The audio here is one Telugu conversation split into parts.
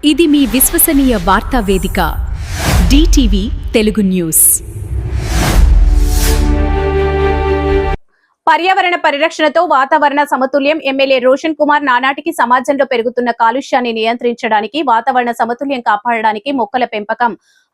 ఇది మీ విశ్వసనీయ వార్తా వేదిక DTV తెలుగు న్యూస్. పర్యావరణ పరిరక్షణతో వాతావరణ సమతుల్యం. ఎమ్మెల్యే రోషన్ కుమార్ నానాటికి సమాజంలో పెరుగుతున్న కాలుష్యాన్ని నియంత్రించడానికి, వాతావరణ సమతుల్యం కాపాడడానికి మొక్కల పెంపకం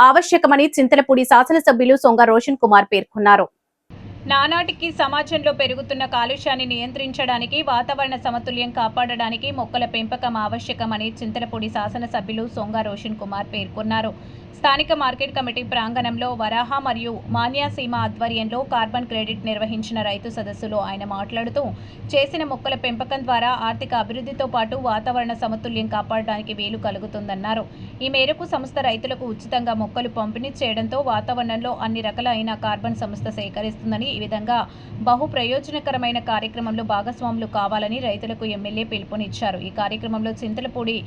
ఆవశ్యకమని చింతలపూడి శాసనసభ్యులు సొంగ రోషన్ కుమార్ పేర్కొన్నారు. నానాటికి సమాజంలో పెరుగుతున్న కాలుష్యాన్ని నియంత్రించడానికి, వాతావరణ సమతుల్యం కాపాడడానికి మొక్కల పెంపకం ఆవశ్యకమని చింతలపూడి శాసనసభ్యులు సొంగ రోషన్ కుమార్ పేర్కొన్నారు. స్థానిక మార్కెట్ కమిటీ ప్రాంగణంలో వరాహ మరియు మాన్యాసీమ ఆధ్వర్యంలో కార్బన్ క్రెడిట్ నిర్వహించిన రైతు సదస్సులో ఆయన మాట్లాడుతూ, చేసిన మొక్కల పెంపకం ద్వారా ఆర్థిక అభివృద్ధితో పాటు వాతావరణ సమతుల్యం కాపాడడానికి వీలు కలుగుతుందన్నారు. ఈ మేరకు సంస్థ రైతులకు ఉచితంగా మొక్కలు పంపిణీ చేయడంతో వాతావరణంలో అన్ని రకాలైన కార్బన్ సంస్థ సేకరిస్తుందని, ఈ విధంగా బహు ప్రయోజనకరమైన కార్యక్రమంలో భాగస్వాములు కావాలని రైతులకు ఎమ్మెల్యే పిలుపునిచ్చారు. ఈ కార్యక్రమంలో చింతలపూడి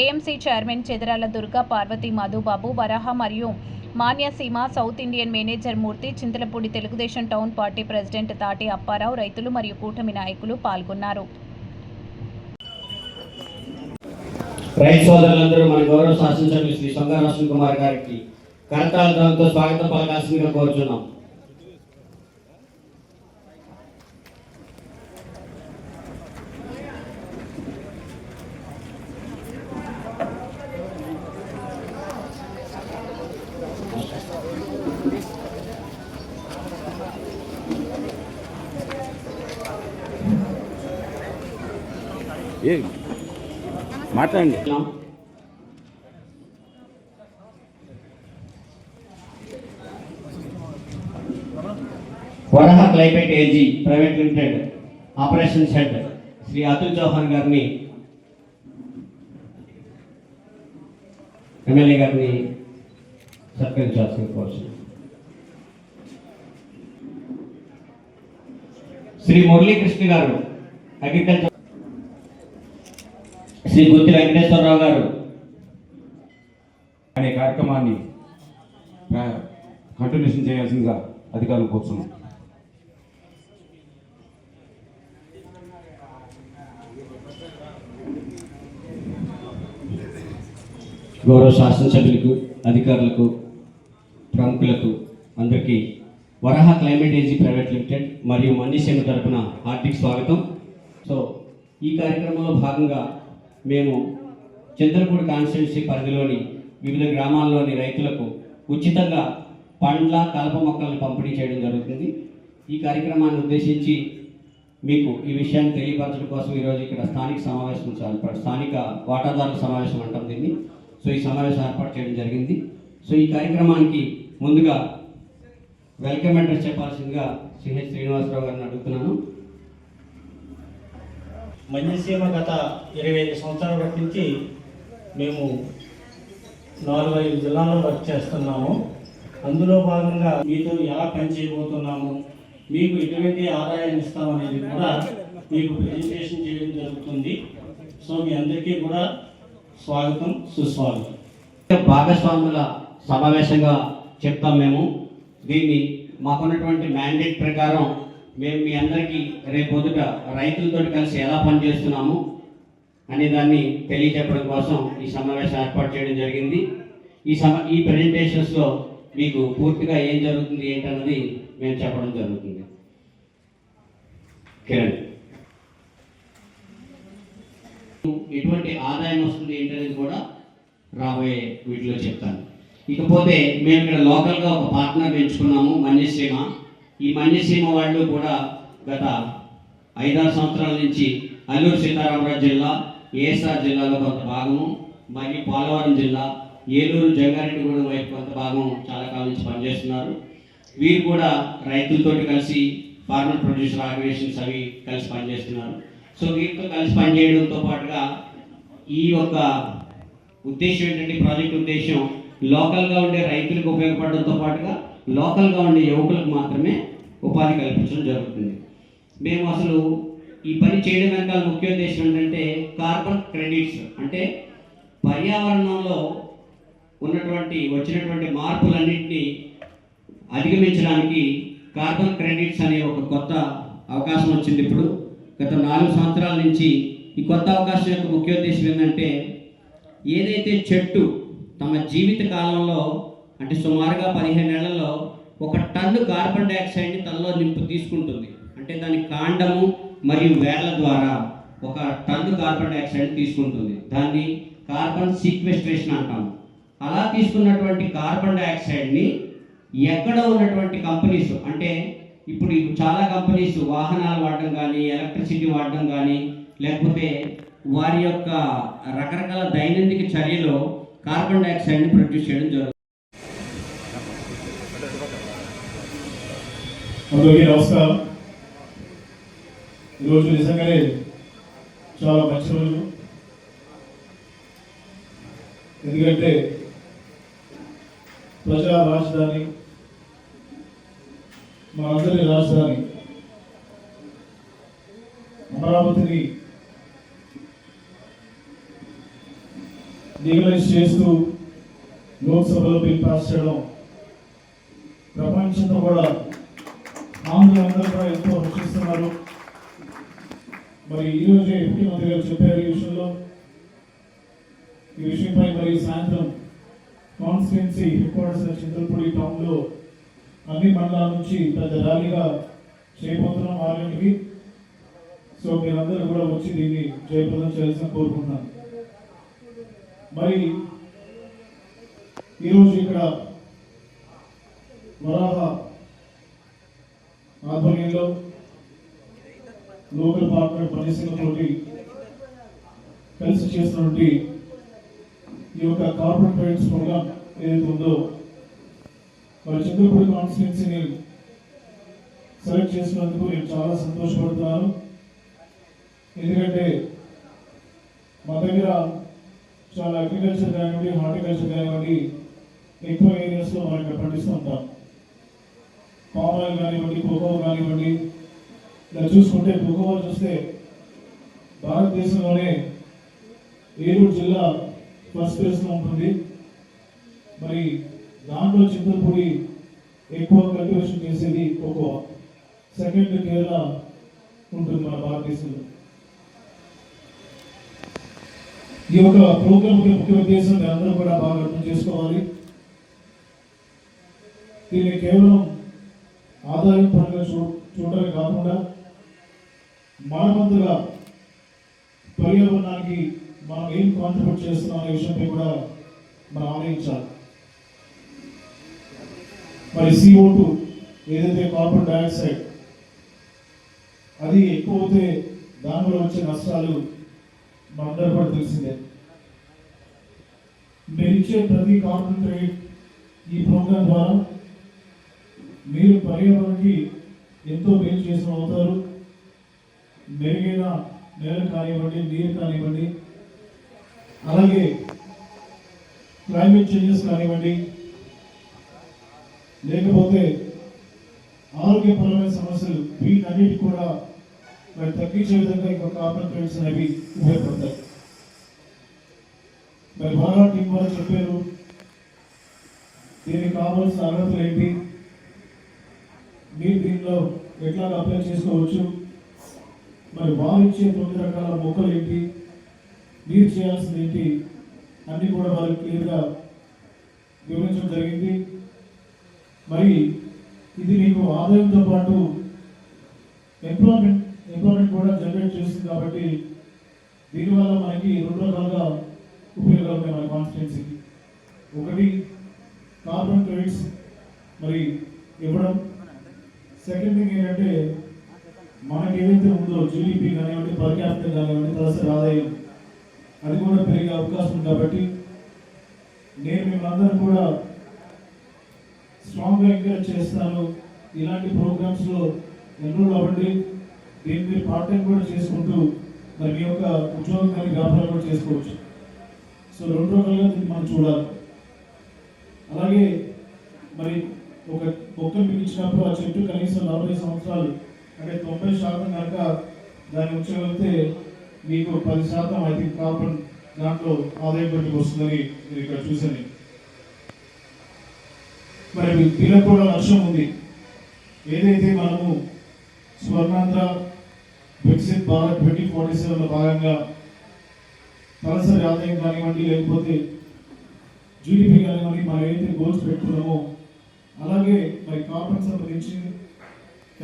AMC చైర్మన్ చెదరాల దుర్గా పార్వతి మధుబాబు, వరాహ మరియు మాన్యసీమ south Indian manager Murthy, Chintalapudi Telugu Desam town party president Tati Apparao, రైతులు మరియు కూటమి నాయకులు పాల్గొన్నారు. రైతు సోదరులందరూ మన గౌరవ శాసనసభ్యులు శ్రీ సొంగ రోషన్ కుమార్ గారికి కరతాళతో స్వాగతం పలకాల్సిందిగా కోరుచున్నాం. మాట్లాడండి. Varaha climate AG private limited operations head Shri Atul Chauhan గారిని ఎమ్మెల్యే గారిని సత్కరించాల్సిన కోరుచున్నాం. శ్రీ మురళీకృష్ణ గారు అగ్రికల్చర్, శ్రీ గుత్తి వెంకటేశ్వరరావు గారు అనే కార్యక్రమాన్ని కంటిన్యూషన్ చేయాల్సిందిగా అధికారులు కోరుతున్నాం. గౌరవ శాసనసభ్యులకు, అధికారులకు, ప్రముఖులకు అందరికీ వరహ క్లైమేట్ ఏజీ ప్రైవేట్ లిమిటెడ్ మరియు మన్యసీమ తరపున హార్దిక స్వాగతం. సో ఈ కార్యక్రమంలో భాగంగా మేము చింతలపూడి కాన్స్టిట్యున్సీ పరిధిలోని వివిధ గ్రామాల్లోని రైతులకు ఉచితంగా పండ్ల కలప మొక్కలను పంపిణీ చేయడం జరుగుతుంది. ఈ కార్యక్రమాన్ని ఉద్దేశించి మీకు ఈ విషయాన్ని తెలియపరచడం కోసం ఈరోజు ఇక్కడ స్థానిక వాటాదారుల సమావేశం అంటాం దీన్ని. సో ఈ సమావేశం ఏర్పాటు చేయడం జరిగింది. సో ఈ కార్యక్రమానికి ముందుగా వెల్కమ్ అడ్రస్ చెప్పాల్సిందిగా సిహెచ్ శ్రీనివాసరావు గారిని అడుగుతున్నాను. మన్యసీమ గత 25 సంవత్సరాల నుంచి మేము 4-5 జిల్లాల్లో వర్క్ చేస్తున్నాము. అందులో భాగంగా మీతో ఎలా పనిచేయబోతున్నాము, మీకు ఎటువంటి ఆదాయాన్ని ఇస్తామనేది కూడా మీకు ప్రెజెంటేషన్ చేయడం జరుగుతుంది. సో మీ అందరికీ కూడా స్వాగతం, సుస్వాగతం. భాగస్వాముల సమావేశంగా చెప్తాం మేము. దీన్ని మాకున్నటువంటి మ్యాండేట్ ప్రకారం మేము మీ అందరికీ రేపొద్దుట రైతులతో కలిసి ఎలా పనిచేస్తున్నాము అనే దాన్ని తెలియజెప్పడం కోసం ఈ సమావేశం ఏర్పాటు చేయడం జరిగింది. ఈ ప్రెజెంటేషన్స్లో మీకు పూర్తిగా ఏం జరుగుతుంది ఏంటన్నది మేము చెప్పడం జరుగుతుంది. కిరణ్, ఎటువంటి ఆదాయం వస్తుంది ఏంటనేది కూడా రాబోయే వీటిలో చెప్తాను. ఇకపోతే మేము ఇక్కడ లోకల్గా ఒక పార్ట్నర్ ఎంచుకున్నాము, మన్యసీమ. ఈ మన్యసీమ వాళ్ళు కూడా గత 5-6 సంవత్సరాల నుంచి అల్లూరు సీతారామరాజు జిల్లా, ఏఎస్ఆర్ జిల్లాలో కొంత భాగము, మరియు పోలవరం జిల్లా, ఏలూరు, జంగారెడ్డిగూడెం వైపు కొంత భాగం చాలా కాలం నుంచి పనిచేస్తున్నారు. వీరు కూడా రైతులతో కలిసి ఫార్మర్ ప్రొడ్యూసర్ ఆర్గనైజేషన్స్ అవి కలిసి పనిచేస్తున్నారు. సో వీరితో కలిసి పనిచేయడంతో పాటుగా ఈ యొక్క ఉద్దేశం ఏంటంటే, ప్రాజెక్ట్ ఉద్దేశం లోకల్గా ఉండే రైతులకు ఉపయోగపడడంతో పాటుగా లోకల్గా ఉండే యువకులకు మాత్రమే ఉపాధి కల్పించడం జరుగుతుంది. మేము అసలు ఈ పని చేయడం వెనకాల ముఖ్య ఉద్దేశం ఏంటంటే, కార్బన్ క్రెడిట్స్ అంటే పర్యావరణంలో వచ్చినటువంటి మార్పులన్నింటినీ అధిగమించడానికి కార్బన్ క్రెడిట్స్ అనే ఒక కొత్త అవకాశం వచ్చింది. ఇప్పుడు గత 4 సంవత్సరాల నుంచి ఈ కొత్త అవకాశం యొక్క ముఖ్య ఉద్దేశం ఏంటంటే, ఏదైతే చెట్టు తమ జీవిత కాలంలో అంటే సుమారుగా 15 ఏళ్లలో 1 టన్ను కార్బన్ డైఆక్సైడ్ని తనలో తీసుకుంటుంది. అంటే దాని కాండము మరియు వేళ్ల ద్వారా 1 టన్ను కార్బన్ డైఆక్సైడ్ తీసుకుంటుంది. దాన్ని కార్బన్ సీక్వెస్ట్రేషన్ అంటాము. అలా తీసుకున్నటువంటి కార్బన్ డైఆక్సైడ్ని ఎక్కడ ఉన్నటువంటి కంపెనీస్ అంటే ఇప్పుడు చాలా కంపెనీస్ వాహనాలు వాడడం కానీ, ఎలక్ట్రిసిటీ వాడడం కానీ, లేకపోతే వారి యొక్క రకరకాల దైనందిక చర్యలో కార్బన్ డైఆక్సైడ్ని ప్రొడ్యూస్ చేయడం జరుగుతుంది. అందరికీ నమస్కారం. ఈరోజు నిజంగానే చాలా మంచి రోజు. ఎందుకంటే ప్రజా రాజధాని, మనందరి రాజధాని అమరావతిని లీగలైజ్ చేస్తూ లోక్సభలో బిల్ పాస్ చేయడం ప్రపంచంతో కూడా ఆంధ్రులందరూ కూడా ఎంతో హర్షిస్తున్నారు. మరి ఈరోజే ముఖ్యమంత్రి గారు చెప్పారు ఈ విషయంలో. ఈ విషయంపై మరి సాయంత్రం కాన్స్టిట్యున్సీ హెడ్ క్వార్టర్స్ చింతలపూడి టౌన్లో అన్ని మండలాల నుంచి పెద్ద ర్యాలీగా చేయబోతున్నాం 6 గంటలకి. సో మీరందరూ కూడా వచ్చి దీన్ని జయప్రదం చేయాల్సిన కోరుకుంటున్నాను. మరి ఈరోజు ఇక్కడ వరాహ ఆధ్వర్యంలో లోకల్ పార్ట్నర్ పరిశ్రమతోటి కలిసి చేస్తున్నటువంటి ఈ యొక్క కార్పొరేట్ ట్రేడ్స్ ప్రోగ్రామ్ ఏదైతే ఉందో మరి చింతలపూడి కాన్స్టిట్యున్సీని సెలెక్ట్ చేసినందుకు నేను చాలా సంతోషపడుతున్నాను. ఎందుకంటే మా దగ్గర చాలా అగ్రికల్చర్ కానివ్వండి, హార్టికల్చర్ కానివ్వండి ఎక్కువ ఏరియాస్లో మనం ఇక్కడ పండిస్తూ ఉంటాం. పామ్ ఆయిల్ కానివ్వండి, కోకో కానివ్వండి. ఇలా చూసుకుంటే కోకో చూస్తే భారతదేశంలోనే ఏలూరు జిల్లా ఫస్ట్ ప్లేస్లో ఉంటుంది. మరి దాంట్లో చింతలపూడి ఎక్కువ కల్టివేషన్ చేసేది కోకో. సెకండ్ కేరళ ఉంటుంది మన భారతదేశంలో. ఈ యొక్క ప్రోగ్రామ్ ముఖ్య ఉద్దేశం అందరూ కూడా బాగా అర్థం చేసుకోవాలి. దీన్ని కేవలం ఆదాయం పరంగా చూడటమే కాకుండా మనమంతగా పర్యావరణానికి మనం ఏం కాంట్రిబ్యూట్ చేస్తున్నాం అనే విషయంపై కూడా మనం ఆలోచించాలి. మరి CO2 ఏదైతే కార్బన్ డైఆక్సైడ్ అది ఎక్కువ అవుతే దానివల్ల వచ్చే నష్టాలు మనందరూ కూడా తెలిసిందే. మీరు ఇచ్చే ప్రతి కార్బన్ క్రెడిట్ ఈ ప్రోగ్రాం ద్వారా మీరు పర్యావరణానికి ఎంతో మేలు చేసిన అవుతారు. మెరుగైన నేల కానివ్వండి, నీరు కానివ్వండి, అలాగే క్లైమేట్ చేంజెస్ కానివ్వండి, లేకపోతే ఆరోగ్యపరమైన సమస్యలు వీటన్నిటి కూడా మరి తగ్గించే విధంగా ఇంకా కార్బన్ క్రెడిట్స్ అనేవి ఉపయోగపడతాయి. మరి బాగా టీం వారు చెప్పారు దీనికి కావాల్సిన అర్హతలు ఏంటి, మీరు దీనిలో ఎట్లా అప్లై చేసుకోవచ్చు, మరి వారు ఇచ్చే 9 రకాల మొక్కలు ఏంటి, మీరు చేయాల్సింది ఏంటి అన్నీ కూడా వారు క్లియర్గా వివరించడం జరిగింది. మరి ఇది మీకు ఆదాయంతో పాటు ఎంప్లాయ్మెంట్ కూడా జనరేట్ చేస్తుంది. కాబట్టి దీనివల్ల మనకి 2 రకాలుగా ఉపయోగాలు ఉన్నాయి మన కాన్స్టిట్యున్సీకి. ఒకటి కార్బన్ క్రెడిట్స్ మరి ఇవ్వడం. సెకండ్ థింగ్ ఏంటంటే మనకి ఏదైతే ఉందో GDP కానివ్వండి, పర్ క్యాపిటల్ కానివ్వండి, తలసరి ఆదాయం అది కూడా పెరిగే అవకాశం ఉంది. కాబట్టి నేను మిమ్మల్ని కూడా స్ట్రాంగ్గా ఎంకరేజ్ చేస్తాను. ఇలాంటి ప్రోగ్రామ్స్లో ఎన్రోల్ అవ్వండి. దీన్ని మీరు పార్ట్ టైం కూడా చేసుకుంటూ మరి మీ యొక్క ఉద్యోగం కానీ వ్యాపారం కూడా చేసుకోవచ్చు. సో 2 రకాలుగా దీన్ని మనం చూడాలి. అలాగే మరి ఒక మొక్కలు మీకు ఇచ్చినప్పుడు ఆ చెట్టు కనీసం 40 సంవత్సరాలు అంటే 90% కనుక దాన్ని ఉంచగలిగితే మీకు 10% అయితే కార్బన్ దాంట్లో ఆదాయం బయటకు వస్తుందని నేను ఇక్కడ చూశాను. మరి దీనికి కూడా లక్ష్యం ఉంది. ఏదైతే మనము స్వర్ణాంధ్ర వికసిత్ భారత్ 2047లో భాగంగా తలసరి ఆదాయం కానివ్వండి, లేకపోతే జీడిపి కానివ్వండి, మనం ఏదైతే గోల్స్ పెట్టుకున్నామో అలాగే మరి కార్పొరేట్ సంబంధించి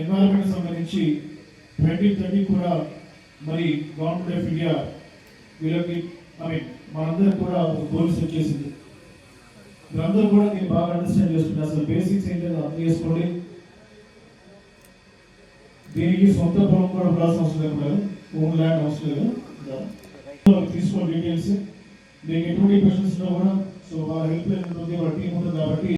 ఎన్వైరన్మెంట్ సంబంధించి 2030 కూడా మరి గవర్నమెంట్ ఆఫ్ ఇండియా వీళ్ళకి మనందరం కూడా గోల్ సెట్ చేసింది. మీరందరూ కూడా దీన్ని బాగా అండర్స్టాండ్ చేసుకుంటే అసలు బేసిక్స్ ఏంటో అర్థం చేసుకోండి. దీనికి సొంత పొలం కూడా ఉండాల్సిన అవసరం లేదు మేడం, ఓన్ ల్యాండ్ అవసరం లేదు. తీసుకోండి డీటెయిల్స్, మీకు ఎటువంటి క్వశ్చన్స్ కూడా సో వాళ్ళ హెల్ప్ లైన్ ఉంటుంది, వాళ్ళ టీం ఉంటుంది కాబట్టి